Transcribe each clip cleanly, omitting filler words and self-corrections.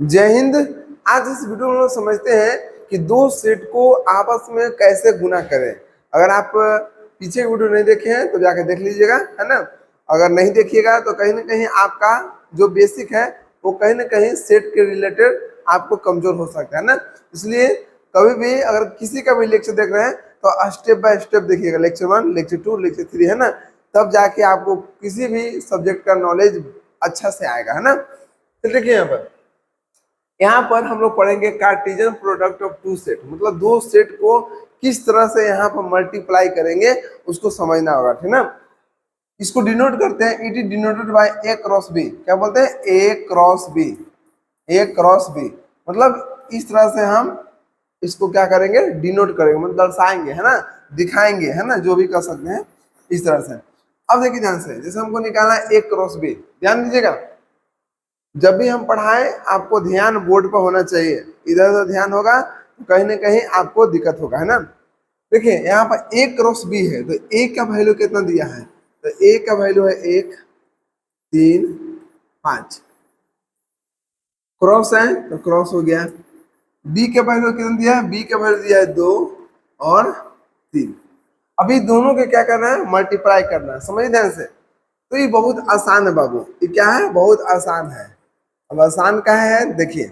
जय हिंद। आज इस वीडियो में हम लोग समझते हैं कि दो सेट को आपस में कैसे गुना करें। अगर आप पीछे वीडियो नहीं देखे हैं तो जाकर देख लीजिएगा, है ना। अगर नहीं देखिएगा तो कहीं ना कहीं आपका जो बेसिक है वो कहीं ना कहीं सेट के रिलेटेड आपको कमजोर हो सकता है ना। इसलिए कभी भी अगर किसी का भी लेक्चर देख रहे हैं तो स्टेप बाय स्टेप देखिएगा, लेक्चर 1, लेक्चर 2, लेक्चर 3, है ना। तब जाके आपको किसी भी सब्जेक्ट का नॉलेज अच्छा से आएगा, है ना। तो देखिए यहाँ पर हम लोग पढ़ेंगे Cartesian product of two set, मतलब दो सेट को किस तरह से यहाँ पर मल्टीप्लाई करेंगे उसको समझना होगा, ठीक ना। इसको डिनोट करते हैं, it is denoted by A cross B. क्या बोलते हैं? A cross B. A cross B मतलब इस तरह से हम इसको क्या करेंगे? डिनोट करेंगे, मतलब दर्शाएंगे, है ना, दिखाएंगे, है ना, जो भी कर सकते हैं इस तरह से। अब देखिए ध्यान से, जैसे हमको निकालना है ए क्रॉस बी, ध्यान दीजिएगा। जब भी हम पढ़ाएं आपको ध्यान बोर्ड पर होना चाहिए, इधर उधर ध्यान होगा तो कहीं ना कहीं आपको दिक्कत होगा, है ना। देखिए यहाँ पर ए क्रॉस बी है तो ए का वैल्यू कितना दिया है? तो ए का वैल्यू है 1, 3, 5। क्रॉस है तो क्रॉस हो गया। बी का वैल्यू कितना दिया है? बी का वैल्यू दिया है 2 और 3। अभी दोनों के क्या करना है? मल्टीप्लाई करना है, समझ ध्यान से। तो ये बहुत आसान है बाबू, ये क्या है? बहुत आसान है। अब आसान का है, देखिए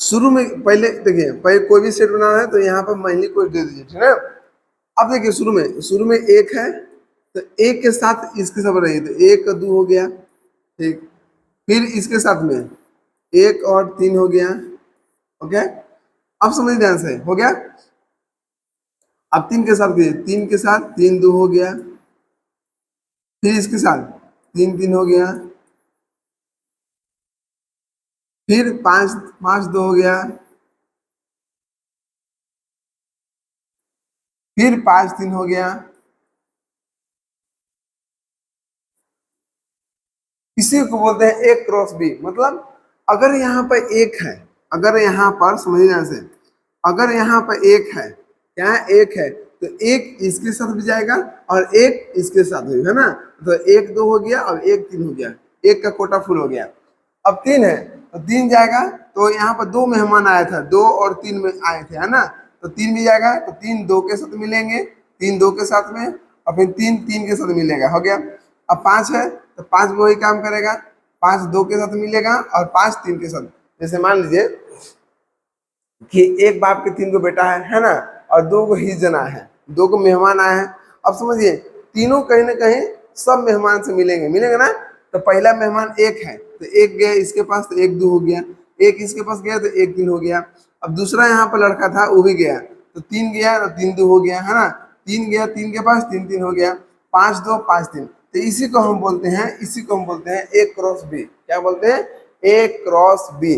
शुरू में पहले देखिए, पहले कोई भी सेट बनाना है तो यहाँ पर माइनली कोई दे दीजिए, ठीक है। अब देखिए शुरू में एक है तो एक के साथ इसके सब रही तो एक 2 हो गया, ठीक। फिर इसके साथ में एक और 3 हो गया, ओके। अब समझ ध्यान से, हो गया। अब 3 के साथ 3 के साथ 3 2 हो गया, फिर इसके साथ 3 3 हो गया, फिर 5 5 2 हो गया, फिर 5 3 हो गया। इसी को बोलते हैं ए क्रॉस बी। मतलब अगर यहाँ पर एक है, अगर यहाँ पर समझिए से, अगर यहाँ पर एक है, क्या है? एक है तो एक इसके साथ भी जाएगा और एक इसके साथ भी, है ना। तो 1 2 हो गया, अब 1 3 हो गया, एक का कोटा फुल हो गया। अब 3 है तो 3 जाएगा, तो यहाँ पर 2 मेहमान आया था, 2 और 3 में आए थे, है ना। तो 3 भी जाएगा तो 3 2 के साथ मिलेंगे, 3 2 के साथ में, और फिर 3 3 के साथ मिलेगा, हो गया। अब 5 है तो 5 भी वही काम करेगा, 5 2 के साथ मिलेगा और 5 3 के साथ। जैसे मान लीजिए कि एक बाप के 3 गो बेटा है ना, और 2 गो हिजना है, 2 गो मेहमान आए हैं। अब समझिए तीनों कहीं ना कहीं सब मेहमान से मिलेंगे, मिलेंगे ना। तो पहला मेहमान एक है तो एक गया इसके पास तो 1 2 हो गया, एक इसके पास गया तो 1 3 हो गया। अब दूसरा यहाँ पर लड़का था वो भी गया तो 3 गया तो 3 2 हो गया, है ना। 3 गया 3 के पास 3 3 हो गया, 5 2 5 3। तो इसी को हम बोलते हैं, इसी को हम बोलते हैं ए क्रॉस बी। क्या बोलते हैं? A cross B.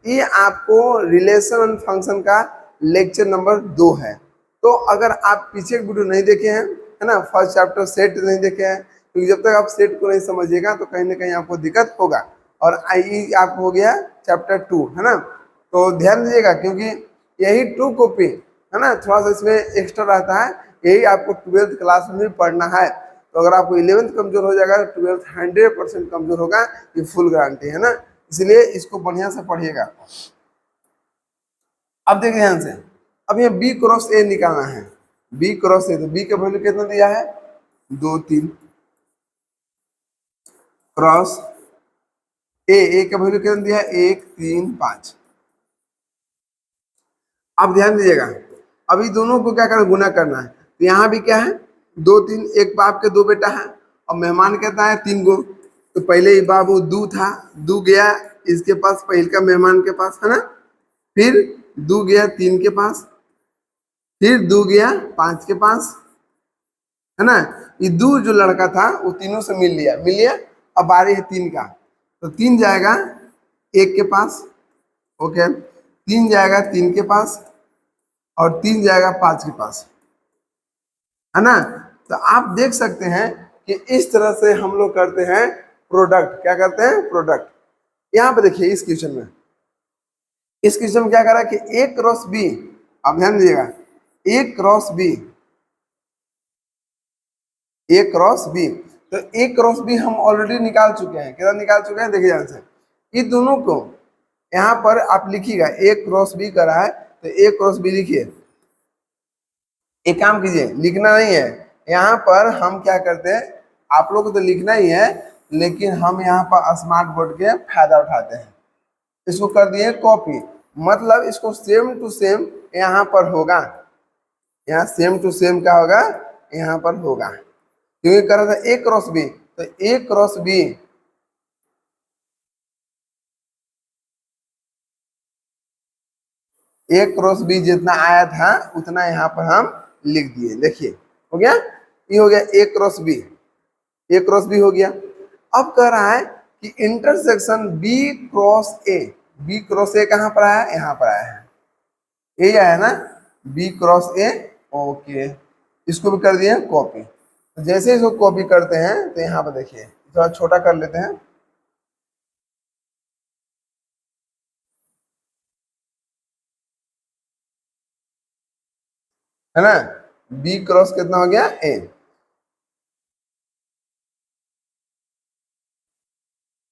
ये आपको रिलेशन फंक्शन का लेक्चर नंबर 2 है। तो अगर आप पीछे वीडियो नहीं देखे हैं, है ना, फर्स्ट चैप्टर सेट नहीं देखे हैं, क्योंकि जब तक आप सेट को नहीं समझिएगा तो कहीं ना कहीं आपको दिक्कत होगा। और आई आप हो गया चैप्टर 2, है ना। तो ध्यान दीजिएगा क्योंकि यही 2 कॉपी, है ना, थोड़ा सा इसमें एक्स्ट्रा रहता है, यही आपको 12th क्लास में भी पढ़ना है। तो अगर आपको 11th कमजोर हो जाएगा तो 12th 100% कमजोर होगा, ये फुल गारंटी है ना। इसलिए इसको बढ़िया से पढ़िएगा। अब देखिए ध्यान से, अब ये बी क्रॉस ए निकालना है। बी क्रॉस ए, तो बी का वैल्यू कितना दिया है? 2 3 क्रॉस ए का वैल्यू कितना दिया है? 1 3 5। अब ध्यान दीजिएगा, अभी दोनों को क्या करना? गुना करना है। तो यहाँ भी क्या है? 2 3, एक बाप के 2 बेटा है और मेहमान कहता है 3 गो। तो पहले ही बाबू दू था, दू गया इसके पास, पहल का मेहमान के पास, है ना। फिर 2 गया 3 के पास, फिर 2 गया 5 के पास, है ना। ये 2 जो लड़का था वो तीनों से मिल लिया, मिल लिया। अब बारी है 3 का, तो 3 जाएगा 1 के पास, ओके। 3 जाएगा 3 के पास और 3 जाएगा 5 के पास, है ना। तो आप देख सकते हैं कि इस तरह से हम लोग करते हैं प्रोडक्ट। क्या करते हैं? प्रोडक्ट। यहाँ पे देखिए इस क्वेश्चन में, इस क्वेश्चन में क्या कर रहा है कि ए क्रॉस बी। अब ध्यान दीजिएगा, ए cross B, A cross B. तो ए क्रॉस बी हम ऑलरेडी निकाल चुके हैं। कितना निकाल चुके हैं? देखिए ध्यान से, ये दोनों को यहाँ पर आप लिखिएगा ए क्रॉस बी करा है, तो ए क्रॉस बी लिखिए। एक काम कीजिए, लिखना नहीं है, यहाँ पर हम क्या करते हैं, आप लोग को तो लिखना ही है, लेकिन हम यहाँ पर स्मार्ट बोर्ड के फायदा उठाते हैं। इसको कर दिए कॉपी, मतलब इसको सेम टू सेम यहाँ पर होगा, यहाँ सेम टू सेम क्या होगा, यहाँ पर होगा, क्योंकि कर रहा था ए क्रॉस बी, तो ए cross B A cross B जितना आया था उतना यहाँ पर हम लिख दिए। देखिए हो गया, ये हो गया A cross B, A cross B हो गया। अब कह रहा है कि intersection B cross A, B cross A कहाँ पर आया है, यहाँ पर आया है, ये आया ना, बी क्रॉस ए। ओके, इसको भी कर दिए कॉपी। तो जैसे इसको कॉपी करते हैं तो यहाँ पर देखिए थोड़ा छोटा कर लेते हैं, है ना, बी क्रॉस कितना हो गया ए।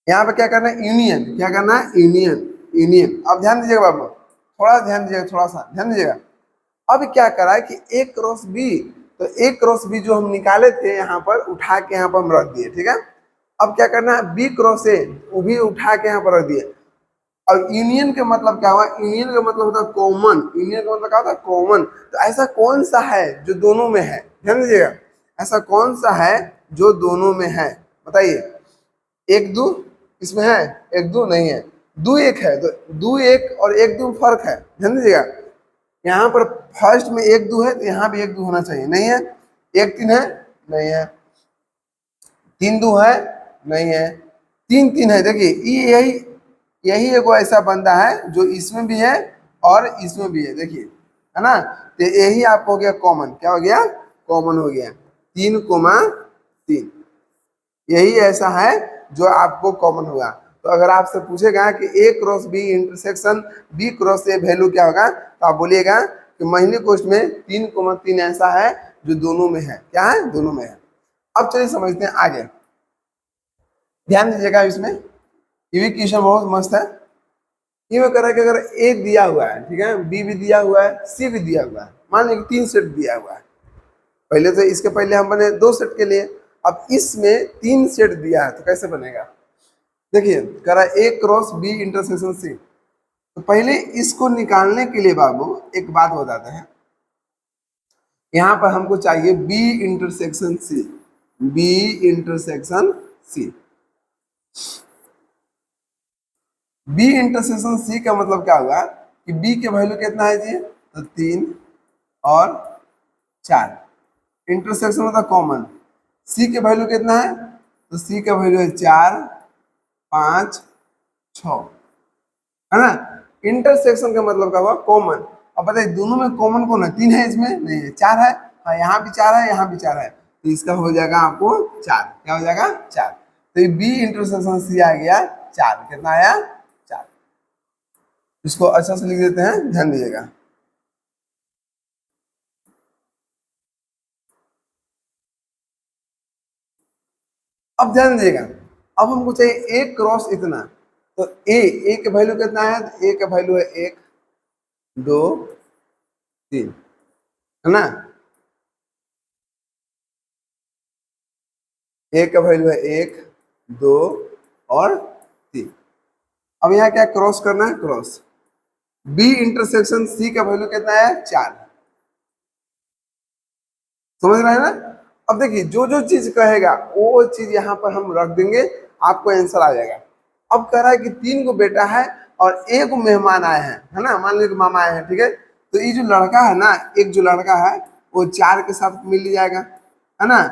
यहाँ पे क्या करना है, यूनियन, क्या करना है, यूनियन, यूनियन। अब ध्यान दीजिएगा बाबू, थोड़ा ध्यान दीजिएगा, थोड़ा सा ध्यान दीजिएगा। अब क्या करा है कि ए क्रॉस बी, तो ए क्रॉस बी जो हम निकाले थे यहाँ पर उठा के यहाँ पर हम रख दिए, ठीक है। अब क्या करना है, बी क्रॉस ए वो भी उठा के यहाँ पर रख दिए। और यूनियन का मतलब क्या हुआ, यूनियन का मतलब होता है कॉमन, यूनियन का मतलब क्या होता है, कॉमन। तो ऐसा कौन सा है जो दोनों में है, ध्यान दीजिएगा, ऐसा कौन सा है जो दोनों में है, बताइए। एक दो इसमें है, एक दो नहीं है, दो एक है, तो दो एक और एक दो फर्क है, ध्यान दीजिएगा। यहाँ पर फर्स्ट में एक दो है, तो यहाँ भी एक दो होना चाहिए, नहीं है। एक तीन है, नहीं है। तीन दो है, नहीं है। तीन तीन है, देखिए यही यही एगो ऐसा बंदा है जो इसमें भी है और इसमें भी है, देखिए, है ना। तो यही आपको हो गया कॉमन, क्या हो गया, कॉमन हो गया, 3,3, यही ऐसा है जो आपको कॉमन हुआ। तो अगर आपसे पूछेगा कि A cross B intersection B cross A value क्या होगा, तो आप बोलिएगा कि महीने कोष्ठ में 3,3 ऐसा है जो दोनों में है, क्या है, दोनों में है। अब चलिए समझते हैं आगे, ध्यान दीजिएगा इसमें, ये भी क्वेश्चन बहुत मस्त है। ये में कह रहा है कि अगर ए दिया हुआ है, ठीक है, बी भी दिया हुआ है, सी भी दिया हुआ है, मान लीजिए 3 सेट दिया हुआ है। पहले तो इसके पहले हम बने 2 सेट के लिए, अब इसमें 3 सेट दिया है, तो कैसे बनेगा। देखिए कह रहा है ए क्रॉस बी इंटरसेक्शन सी, तो पहले इसको निकालने के लिए बाबू एक बात बताते हैं, यहाँ पर हमको चाहिए B intersection C, B intersection C. B intersection C का मतलब क्या हुआ कि बी के वैल्यू कितना है जी, तो 3 और 4, इंटरसेक्शन मतलब कॉमन। सी के वैल्यू कितना है, तो सी का वैल्यू है 4, 5, 6, है ना। इंटरसेक्शन का मतलब क्या हुआ, कॉमन। अब बताइए दोनों में कॉमन कौन है, 3 है, इसमें नहीं है, 4 है, हाँ यहाँ भी 4 है, यहाँ भी 4 है, तो इसका हो जाएगा आपको 4, क्या हो जाएगा 4। तो ये बी इंटरसेक्शन सी आ गया 4, कितना आया 4। इसको अच्छा से लिख देते हैं, ध्यान दीजिएगा। अब ध्यान दीजिएगा, अब हमको चाहिए ए क्रॉस इतना, तो ए का वैल्यू कितना है, तो ए का वैल्यू है 1, 2, 3, है ना। ए का वैल्यू है 1, 2 और 3। अब यहाँ क्या क्रॉस करना है, क्रॉस। बी इंटरसेक्शन सी का वैल्यू कितना है 4, समझ रहे हैं ना। अब देखिए जो जो चीज कहेगा वो चीज यहाँ पर हम रख देंगे, आपको आंसर आ जाएगा। अब कह रहा है कि 3 को बेटा है और 1 मेहमान आए हैं, है ना, मान लीजिए मामा आए हैं, ठीक है। तो ये जो लड़का है ना, एक जो लड़का है वो 4 के साथ मिल जाएगा, है ना।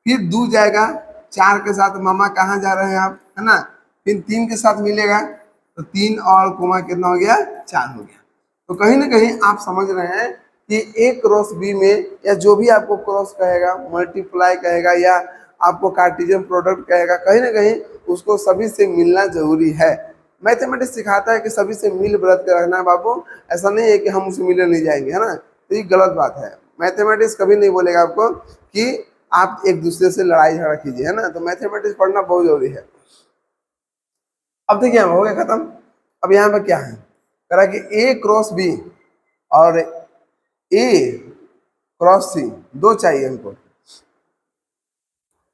फिर 2 जाएगा 4 के साथ, मामा कहाँ जा रहे हैं आप, है ना। फिर 3 के साथ मिलेगा, तो 3 और कोमा कितना हो गया, 4 हो गया। तो कहीं ना कहीं आप समझ रहे हैं कि ए क्रॉस बी में, या जो भी आपको क्रॉस कहेगा, मल्टीप्लाई कहेगा, या आपको कार्टेशियन प्रोडक्ट कहेगा, कहीं ना कहीं उसको सभी से मिलना जरूरी है। मैथमेटिक्स सिखाता है कि सभी से मिल व्रत के रखना है बाबू, ऐसा नहीं है कि हम उसे मिलने नहीं जाएंगे, है ना, तो ये गलत बात है। मैथमेटिक्स कभी नहीं बोलेगा आपको कि आप एक दूसरे से लड़ाई झगड़ा कीजिए, है ना। तो मैथमेटिक्स पढ़ना बहुत जरूरी है। अब देखिए हो गया खत्म। अब यहाँ पर क्या है, कह रहा है कि ए क्रॉस बी और ए क्रॉस सी दो चाहिए हमको।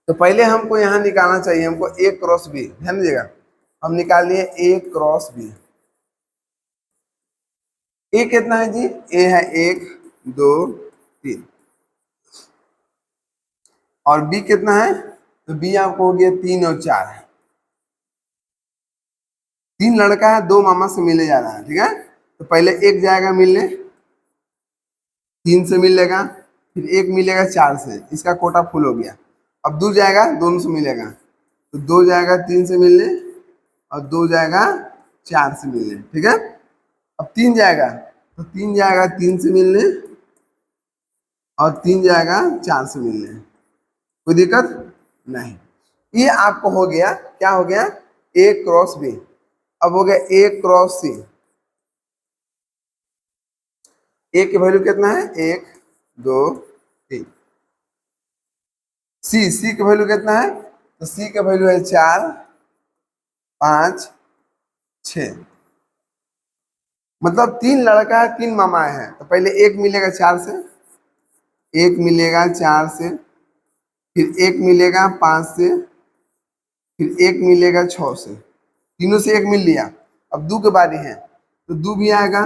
तो पहले हमको यहाँ निकालना चाहिए, हमको ए क्रॉस बी, ध्यान दीजिएगा, हम निकाल लिए ए क्रॉस बी। ए कितना है जी, ए है 1 2 3 और बी कितना है, तो बी आपको हो गया 3 और 4 है। 3 लड़का है, 2 मामा से मिले जा रहा है, ठीक है। तो पहले 1 जाएगा मिलने, 3 से मिल लेगा, फिर 1 मिलेगा 4 से, इसका कोटा फुल हो गया। अब 2 जाएगा, दोनों से मिलेगा, तो 2 जाएगा 3 से मिलने और 2 जाएगा 4 से मिलने, ठीक है। अब 3 जाएगा, तो 3 जाएगा 3 से मिलने और 3 जाएगा 4 से मिलने, कोई दिक्कत नहीं। ये आपको हो गया, क्या हो गया, ए क्रॉस बी। अब हो गया ए क्रॉस सी। ए की वैल्यू कितना है, 1 2 3। सी की वैल्यू कितना है, तो सी का वैल्यू है 4 5 6, मतलब 3 लड़का है 3 मामा है। तो पहले 1 मिलेगा 4 से, 1 मिलेगा 4 से, फिर 1 मिलेगा 5 से, फिर 1 मिलेगा 6 से, तीनों से 1 मिल लिया। अब 2 की बारी है, तो 2 भी आएगा,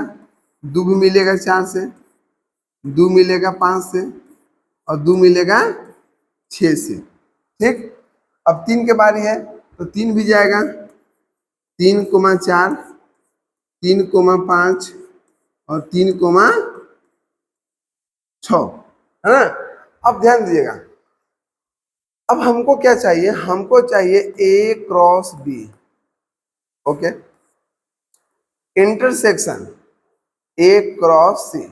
2 भी मिलेगा 4 से, 2 मिलेगा 5 से और 2 मिलेगा 6 से, ठीक। अब 3 के बारी है, तो 3 भी जाएगा, 3 कोमा 4 3 कोमा 5 और 3 कोमा 6, है ना। अब ध्यान दीजिएगा, अब हमको क्या चाहिए, हमको चाहिए A cross B, okay, intersection A cross C.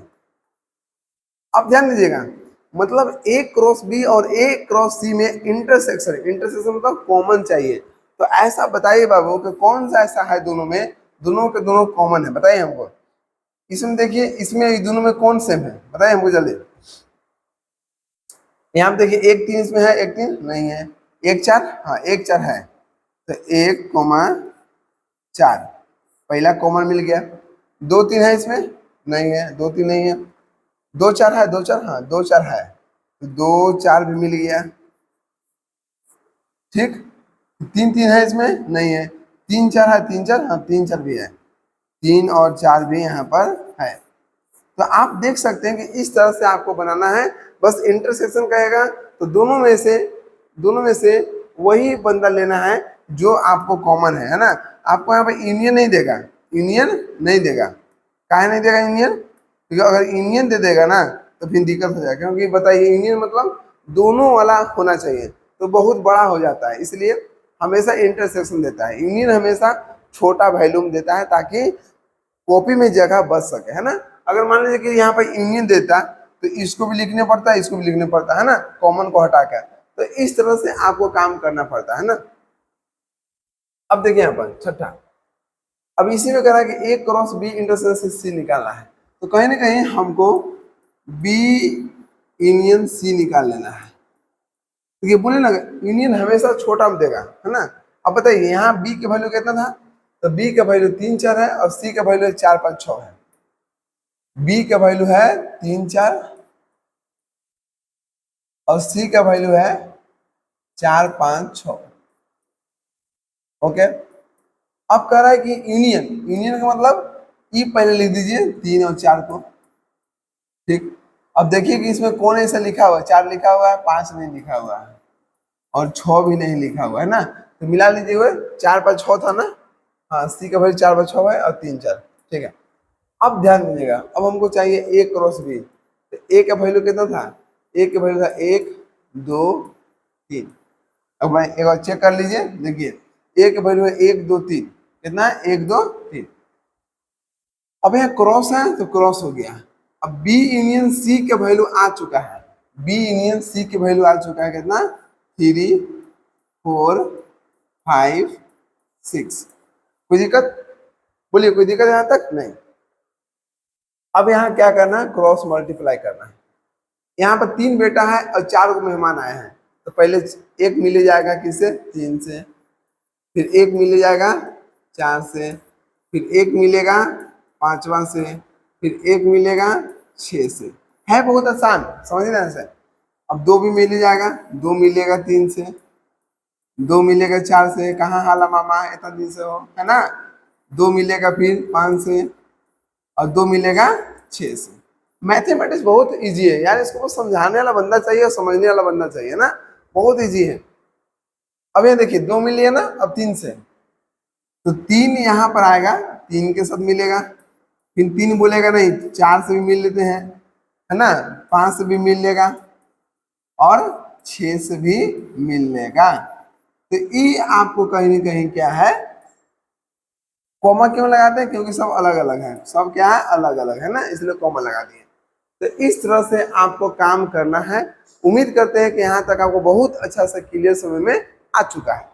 अब ध्यान दीजिएगा, मतलब ए क्रॉस बी और ए क्रॉस सी में इंटरसेक्शन, इंटरसेक्शन मतलब कॉमन चाहिए। तो ऐसा बताइए बाबू कि कौन सा ऐसा है दोनों में, दोनों के दोनों कॉमन है, बताइए हमको। इसमें देखिए, इसमें दोनों में कौन सेम है, बताइए हमको जल्दी। यहाँ पे देखिए 1 3 इसमें है, 1 3 नहीं है, 1 4, हाँ 1 4 है, तो 1 4 पहला कॉमन मिल गया। 2 3 है इसमें, नहीं है, 2 3 नहीं है। 2 4 है, 2 4, हाँ 2 4 है, तो 2 4 भी मिल गया, ठीक। 3 3 है इसमें, नहीं है। 3 4 है, 3 4, हाँ 3 4 भी है, 3 और 4 भी यहाँ पर है। तो आप देख सकते हैं कि इस तरह से आपको बनाना है। बस इंटरसेक्शन कहेगा तो दोनों में से वही बंदा लेना है जो आपको कॉमन है ना। आपको यहाँ पे यूनियन नहीं देगा, यूनियन नहीं देगा, काहे नहीं देगा यूनियन, क्योंकि अगर यूनियन दे देगा ना तो फिर दिक्कत हो जाएगा। क्योंकि बताइए, यूनियन मतलब दोनों वाला होना चाहिए, तो बहुत बड़ा हो जाता है, इसलिए हमेशा इंटरसेक्शन देता है। यूनियन हमेशा छोटा वैल्यूम देता है ताकि कॉपी में जगह बच सके, है ना। अगर मान लीजिए कि यहाँ पर यूनियन देता तो इसको भी लिखने पड़ता है, इसको भी लिखने पड़ता है ना, कॉमन को हटा कर। तो इस तरह से आपको काम करना पड़ता है ना। अब देखिए यहाँ पर छठा, अब इसी में कह रहा है कि ए क्रॉस बी इंटरसेक्शन सी निकालना है। तो कहीं ना कहीं हमको बी यूनियन सी निकाल लेना है। तो ये बोले ना, यूनियन हमेशा छोटा में देगा, है ना। अब बताइए यहाँ बी का वैल्यू कितना था, तो बी का वैल्यू 3 4 है और सी का वैल्यू 4 5 6 है। बी का वैल्यू है 3 4 और सी का वैल्यू है 4 5 6, ओके। अब कह रहा है कि यूनियन, यूनियन का मतलब ई पहले लिख दीजिए 3 और 4 को, ठीक। अब देखिए कि इसमें कौन ऐसा लिखा हुआ है, 4 लिखा हुआ है, 5 नहीं लिखा हुआ है और 6 भी नहीं लिखा हुआ है ना। तो मिला लीजिए, हुए 4 5 6 था ना, हाँ सी का वैल्यू 4 5 6 है और 3 4, ठीक है। अब ध्यान दीजिएगा, अब हमको चाहिए ए क्रॉस बी। तो ए का वैल्यू कितना था, ए का वैल्यू था 1 2 3। अब मैं एक बार चेक कर लीजिए, देखिए ए का वैल्यू है 1 2 3, कितना है 1 2 3। अब यहाँ क्रॉस है तो क्रॉस हो गया। अब बी यूनियन सी का वैल्यू आ चुका है, बी यूनियन सी की वैल्यू आ चुका है कितना, 3 4 5 6। कोई दिक्कत, बोलिए कोई दिक्कत यहाँ तक नहीं। अब यहाँ क्या करना है, क्रॉस मल्टीप्लाई करना है। यहाँ पर 3 बेटा है और 4 को मेहमान आए हैं, तो पहले 1 मिले जाएगा किससे, 3 से, फिर 1 मिले जाएगा 4 से, फिर एक मिलेगा 5वां से, फिर एक मिलेगा 6 से। है बहुत आसान, समझ रहे हैं सर। अब 2 भी मिल जाएगा, 2 मिलेगा 3 से, 2 मिलेगा 4 से। कहाँ हाला मामा इतना दिन से हो, है ना। 2 मिलेगा फिर 5 से, और 2 मिलेगा 6 से। मैथमेटिक्स बहुत इजी है यार, इसको बस समझाने वाला बंदा चाहिए और समझने वाला बंदा चाहिए ना, बहुत इजी है। अब ये देखिए 2 मिल लिया ना, अब 3 से, तो 3 यहाँ पर आएगा, 3 के साथ मिलेगा, फिर 3 बोलेगा नहीं, 4 से भी मिल लेते हैं, है ना, 5 से भी मिल लेगा, और 6 से भी मिल लेगा। तो ये आपको कहीं ना कहीं क्या है, कॉमा क्यों लगाते हैं, क्योंकि सब अलग अलग है, सब क्या है, अलग अलग है ना, इसलिए कॉमा लगा दिए। तो इस तरह से आपको काम करना है। उम्मीद करते हैं कि यहाँ तक आपको बहुत अच्छा सा क्लियर समझ में आ चुका है।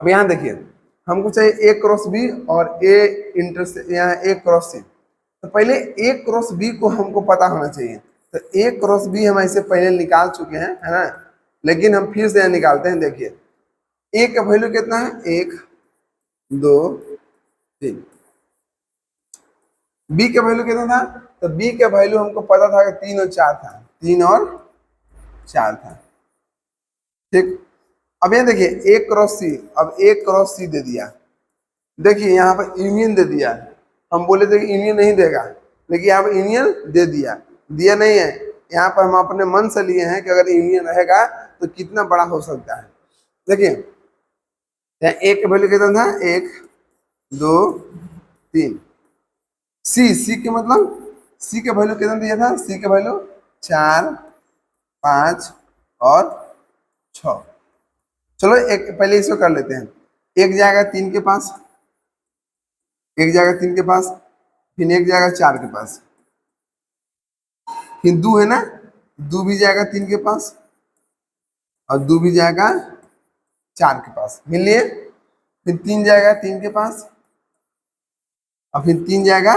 अब यहाँ देखिए, हमको चाहिए ए क्रॉस बी और ए इंटर यहाँ ए क्रॉस सी। तो पहले ए क्रॉस बी को हमको पता होना चाहिए। तो ए क्रॉस बी हम ऐसे पहले निकाल चुके हैं, है ना, लेकिन हम फिर से निकालते हैं। देखिए ए का वैल्यू कितना है, 1 2 3। बी का वैल्यू कितना था, तो बी का वैल्यू हमको पता था कि 3 और 4 था, 3 और 4 था। ठीक, अब ये देखिए ए क्रॉस सी, अब ए क्रॉस सी दे दिया। देखिए यहाँ पर यूनियन दे दिया, हम बोले थे कि यूनियन नहीं देगा, लेकिन यहाँ पर यूनियन दे दिया। दिया नहीं है, यहाँ पर हम अपने मन से लिए हैं कि अगर यूनियन रहेगा तो कितना बड़ा हो सकता है। देखिए यहाँ ए का वैल्यू कितना था, 1 2 3। सी, सी के मतलब सी का वैल्यू कितना दिया था, सी का वैल्यू 4 5 और 6। चलो एक पहले इसको कर लेते हैं। एक जाएगा 3 के पास, एक जाएगा 3 के पास, फिर एक जाएगा 4 के पास, फिर 2 है ना, 2 भी जाएगा 3 के पास, और 2 भी जाएगा 4 के पास, मिल लिए। फिर 3 जाएगा 3 के पास, और फिर 3 जाएगा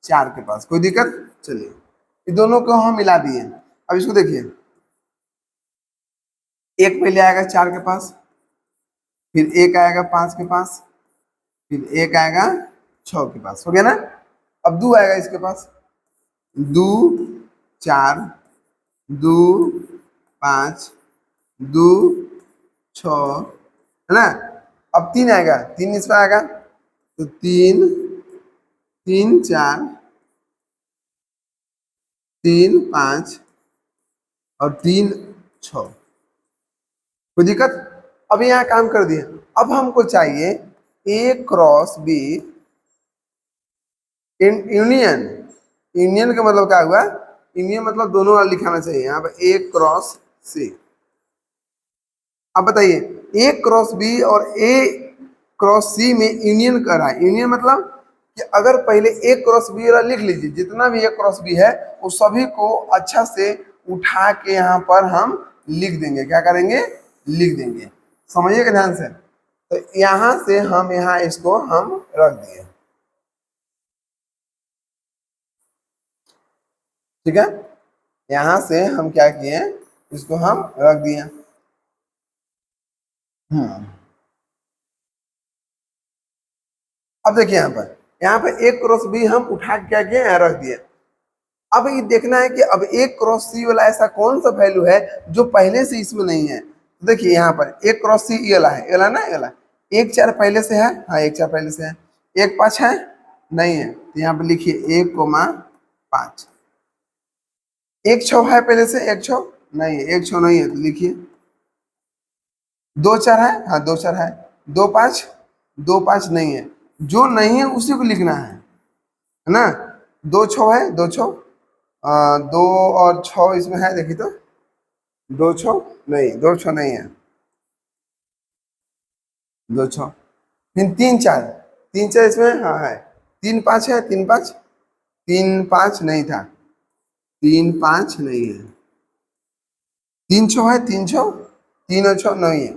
4 के पास। कोई दिक्कत, चलिए ये दोनों को हम मिला दिए। अब इसको देखिए, एक पहले आएगा 4 के पास, फिर एक आएगा 5 के पास, फिर एक आएगा 6 के पास, हो गया ना। अब 2 आएगा इसके पास, 2 4 2 5 2 6, है ना। अब 3 आएगा, 3 इसमें आएगा, तो 3 3 4 3 5 और 3 6। कोई दिक्कत। अब यहाँ काम कर दिए। अब हमको चाहिए A cross B union. Union का मतलब क्या हुआ, यूनियन मतलब दोनों वाला लिखाना चाहिए यहाँ पर, ए क्रॉस सी। अब बताइए ए क्रॉस बी और ए क्रॉस सी में यूनियन कर रहा है। यूनियन मतलब कि अगर पहले ए क्रॉस बी वाला लिख लीजिए, जितना भी ए क्रॉस बी है वो सभी को अच्छा से उठा के यहाँ पर हम लिख देंगे। क्या करेंगे, लिख देंगे। समझिएगा ध्यान से। तो यहाँ से हम यहाँ इसको हम रख दिए, ठीक है। यहाँ से हम क्या किए, इसको हम रख दिए। अब देखिए यहाँ पर एक क्रॉस बी हम उठा के क्या किए, यहाँ रख दिए। अब ये देखना है कि अब एक क्रॉस सी वाला ऐसा कौन सा वैल्यू है जो पहले से इसमें नहीं है। तो देखिए यहाँ पर एक क्रॉस सी ये वाला है, ये वाला ना, ये वाला 1 4 पहले से है, हाँ 1 4 पहले से है। 1 5 है, नहीं है, तो यहाँ पर लिखिए 1 5। 1 6 है पहले से, 1 6 नहीं है, 1 6 नहीं है, तो लिखिए 2 4 है, हाँ 2 4 है। 2 5, 2 5 नहीं है, जो नहीं है उसी को लिखना है ना। 2 6 है, 2 6 2 और 6 इसमें है, देखिए तो 2 6 नहीं, 2 6 नहीं है, 2 6। फिर 3 4, 3 4 इसमें हाँ है। 3 5 है, 3 5, 3 5 नहीं था, 3 5 नहीं है। 3 6 है, 3 6, 3 और 6 नहीं है।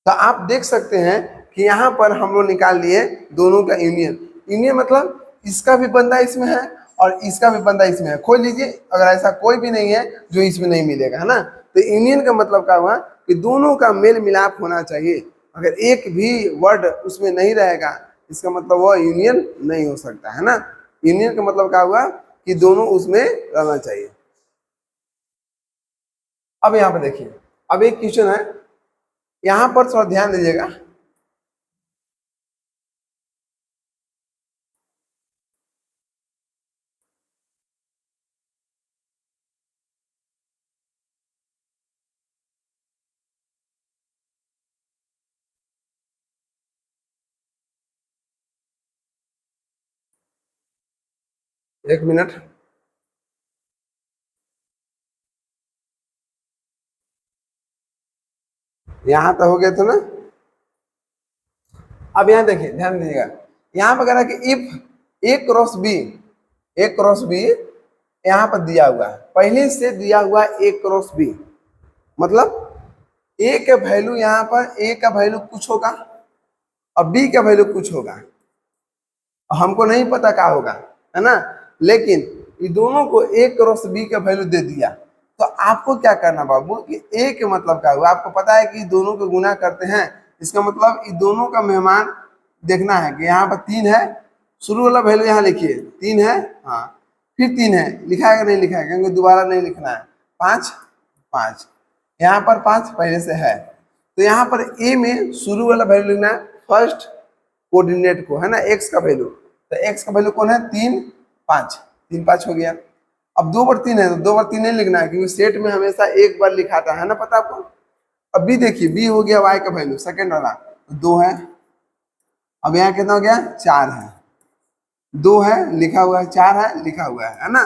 तो आप देख सकते हैं कि यहाँ पर हम लोग निकाल लिए दोनों का यूनियन। यूनियन मतलब इसका भी बंदा इसमें है और इसका भी बंदा इसमें है। खोल लीजिए, अगर ऐसा कोई भी नहीं है जो इसमें नहीं मिलेगा, है ना। तो यूनियन का मतलब क्या हुआ कि दोनों का मेल मिलाप होना चाहिए। अगर एक भी वर्ड उसमें नहीं रहेगा इसका मतलब वो यूनियन नहीं हो सकता है ना। यूनियन का मतलब क्या हुआ कि दोनों उसमें रहना चाहिए। अब यहाँ पे देखिए, अब एक क्वेश्चन है, यहाँ पर थोड़ा ध्यान दीजिएगा। एक मिनट, यहाँ तो हो गया था ना। अब यहाँ देखिए, ध्यान दीजिएगा, यहाँ पर कह रहा है कि if A cross B, A cross B यहाँ पर दिया हुआ है, पहले से दिया हुआ ए क्रॉस बी, मतलब ए का वैल्यू यहाँ पर, ए का वैल्यू कुछ होगा और बी का वैल्यू कुछ होगा, हमको नहीं पता क्या होगा, है ना। लेकिन ये दोनों को ए क्रॉस बी का वैल्यू दे दिया, तो आपको क्या करना बाबू कि ए के मतलब क्या हुआ, आपको पता है कि दोनों को गुना करते हैं, इसका मतलब ये दोनों का मेहमान देखना है कि यहाँ पर 3 है, शुरू वाला वैल्यू यहाँ लिखिए 3 है, हाँ, फिर 3 है, लिखा है कि नहीं लिखा है, क्योंकि दोबारा नहीं लिखना है, 5 5, यहाँ पर 5 पहले से है, तो यहाँ पर ए में शुरू वाला वैल्यू लिखना है फर्स्ट कोऑर्डिनेट को, है ना, एक्स का वैल्यू, तो एक्स का वैल्यू कौन है 3 5, 3 5 हो गया। अब 2 बार 3 है तो 2 बार 3 नहीं लिखना है, क्योंकि सेट में हमेशा एक बार लिखाता है ना, पता आपको। अब बी देखिए, बी हो गया वाई का वैल्यू सेकंड वाला, तो 2 है, अब यहाँ कितना हो गया 4 है, 2 है लिखा हुआ है, 4 है लिखा हुआ है ना।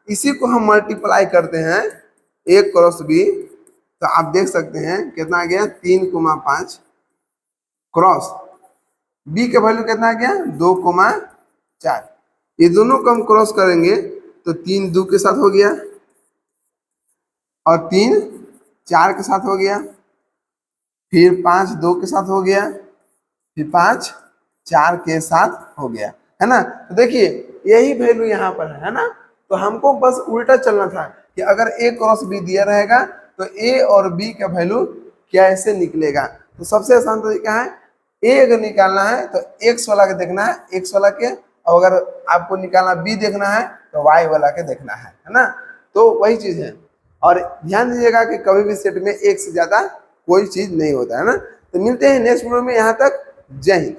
इसी को हम मल्टीप्लाई करते हैं ए क्रॉस बी, तो आप देख सकते हैं कितना आ गया 3,5 क्रॉस बी का वैल्यू कितना आ गया 2,4, ये दोनों को हम क्रॉस करेंगे तो 3 2 के साथ हो गया और 3 4 के साथ हो गया, फिर 5 2 के साथ हो गया, फिर 5 4 के साथ हो गया, है ना। तो देखिए यही वैल्यू यहाँ पर है ना, तो हमको बस उल्टा चलना था कि अगर ए क्रॉस बी दिया रहेगा तो ए और बी का वैल्यू कैसे निकलेगा। तो सबसे आसान तरीका है, ए अगर निकालना है तो एक्स वाला के देखना है, एक्स वाला के, और अगर आपको निकालना बी देखना है तो वाई वाला के देखना है ना। तो वही चीज है, और ध्यान दीजिएगा कि कभी भी सेट में एक से ज्यादा कोई चीज नहीं होता है ना। तो मिलते हैं नेक्स्ट वीडियो में, यहाँ तक जय हिंद।